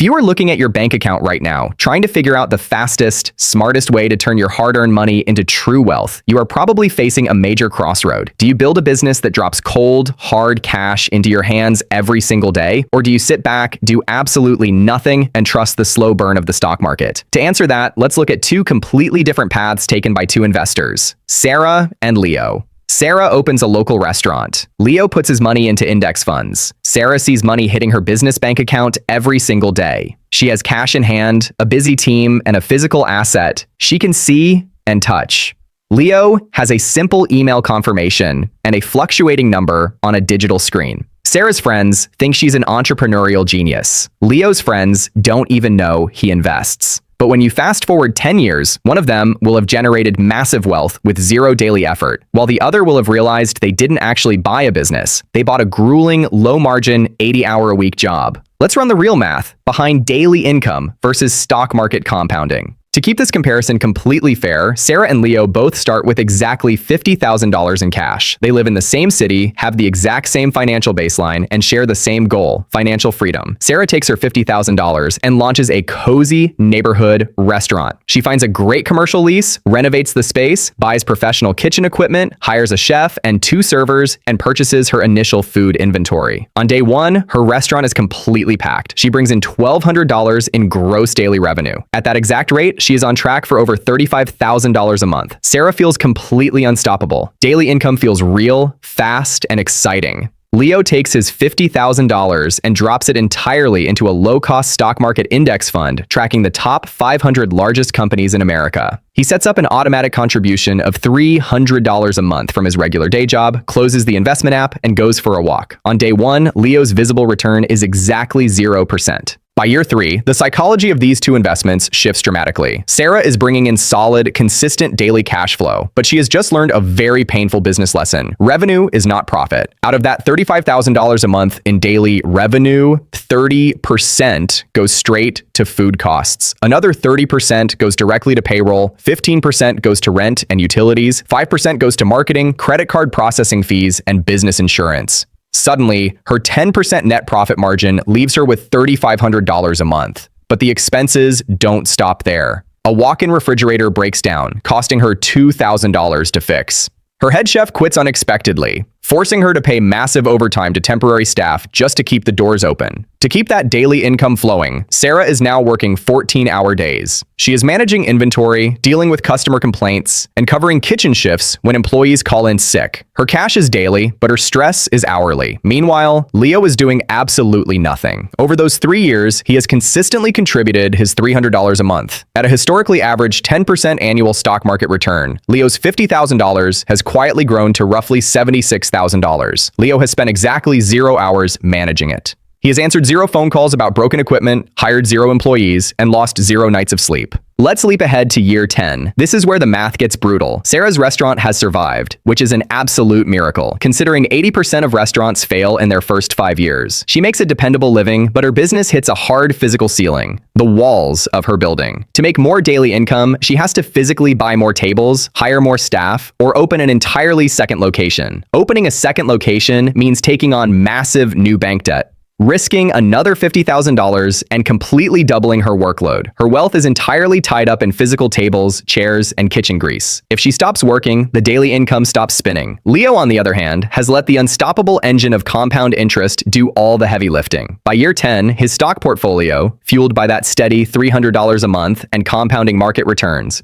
If you are looking at your bank account right now, trying to figure out the fastest, smartest way to turn your hard-earned money into true wealth, you are probably facing a major crossroad. Do you build a business that drops cold, hard cash into your hands every single day? Or do you sit back, do absolutely nothing, and trust the slow burn of the stock market? To answer that, let's look at two completely different paths taken by two investors, Sarah and Leo. Sarah opens a local restaurant. Leo puts his money into index funds. Sarah sees money hitting her business bank account every single day. She has cash in hand, a busy team, and a physical asset she can see and touch. Leo has a simple email confirmation and a fluctuating number on a digital screen. Sarah's friends think she's an entrepreneurial genius. Leo's friends don't even know he invests. But when you fast forward 10 years, one of them will have generated massive wealth with zero daily effort, while the other will have realized they didn't actually buy a business. They bought a grueling, low-margin, 80-hour-a-week job. Let's run the real math behind daily income versus stock market compounding. To keep this comparison completely fair, Sarah and Leo both start with exactly $50,000 in cash. They live in the same city, have the exact same financial baseline, and share the same goal, financial freedom. Sarah takes her $50,000 and launches a cozy neighborhood restaurant. She finds a great commercial lease, renovates the space, buys professional kitchen equipment, hires a chef and 2 servers, and purchases her initial food inventory. On day 1, her restaurant is completely packed. She brings in $1,200 in gross daily revenue. At that exact rate, she is on track for over $35,000 a month. Sarah feels completely unstoppable. Daily income feels real, fast, and exciting. Leo takes his $50,000 and drops it entirely into a low-cost stock market index fund, tracking the top 500 largest companies in America. He sets up an automatic contribution of $300 a month from his regular day job, closes the investment app, and goes for a walk. On day 1, Leo's visible return is exactly 0%. By year 3, the psychology of these two investments shifts dramatically. Sarah is bringing in solid, consistent daily cash flow, but she has just learned a very painful business lesson. Revenue is not profit. Out of that $35,000 a month in daily revenue, 30% goes straight to food costs. Another 30% goes directly to payroll, 15% goes to rent and utilities, 5% goes to marketing, credit card processing fees, and business insurance. Suddenly, her 10% net profit margin leaves her with $3,500 a month. But the expenses don't stop there. A walk-in refrigerator breaks down, costing her $2,000 to fix. Her head chef quits unexpectedly, forcing her to pay massive overtime to temporary staff just to keep the doors open. To keep that daily income flowing, Sarah is now working 14-hour days. She is managing inventory, dealing with customer complaints, and covering kitchen shifts when employees call in sick. Her cash is daily, but her stress is hourly. Meanwhile, Leo is doing absolutely nothing. Over those 3 years, he has consistently contributed his $300 a month. At a historically average 10% annual stock market return, Leo's $50,000 has quietly grown to roughly $76,000. Leo has spent exactly 0 hours managing it. He has answered 0 phone calls about broken equipment, hired 0 employees, and lost 0 nights of sleep. Let's leap ahead to year 10. This is where the math gets brutal. Sarah's restaurant has survived, which is an absolute miracle, considering 80% of restaurants fail in their first 5 years. She makes a dependable living, but her business hits a hard physical ceiling, the walls of her building. To make more daily income, she has to physically buy more tables, hire more staff, or open an entirely second location. Opening a second location means taking on massive new bank debt, risking another $50,000 and completely doubling her workload. Her wealth is entirely tied up in physical tables, chairs, and kitchen grease. If she stops working, the daily income stops spinning. Leo, on the other hand, has let the unstoppable engine of compound interest do all the heavy lifting. By year 10, his stock portfolio, fueled by that steady $300 a month and compounding market returns,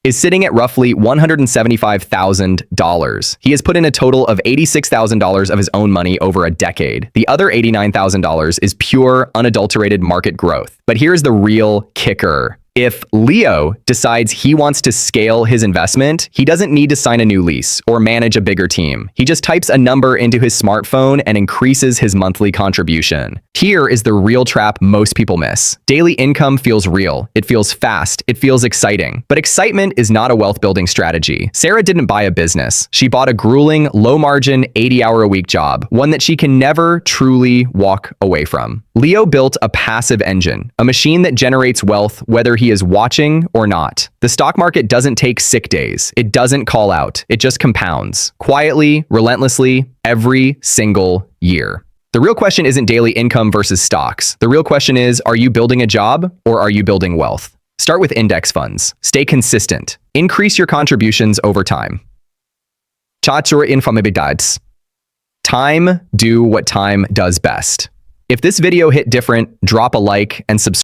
is sitting at roughly $175,000. He has put in a total of $86,000 of his own money over a decade. The other $89,000 is pure, unadulterated market growth. But here's the real kicker. If Leo decides he wants to scale his investment, he doesn't need to sign a new lease or manage a bigger team. He just types a number into his smartphone and increases his monthly contribution. Here is the real trap most people miss. Daily income feels real. It feels fast. It feels exciting. But excitement is not a wealth-building strategy. Sarah didn't buy a business. She bought a grueling, low-margin, 80-hour-a-week job, one that she can never truly walk away from. Leo built a passive engine, a machine that generates wealth whether he is watching or not. The stock market doesn't take sick days. It doesn't call out. It just compounds, quietly, relentlessly, every single year. The real question isn't daily income versus stocks. The real question is, are you building a job or are you building wealth? Start with index funds. Stay consistent. Increase your contributions over time. Chat zur Informabilität. Time, do what time does best. If this video hit different, drop a like and subscribe.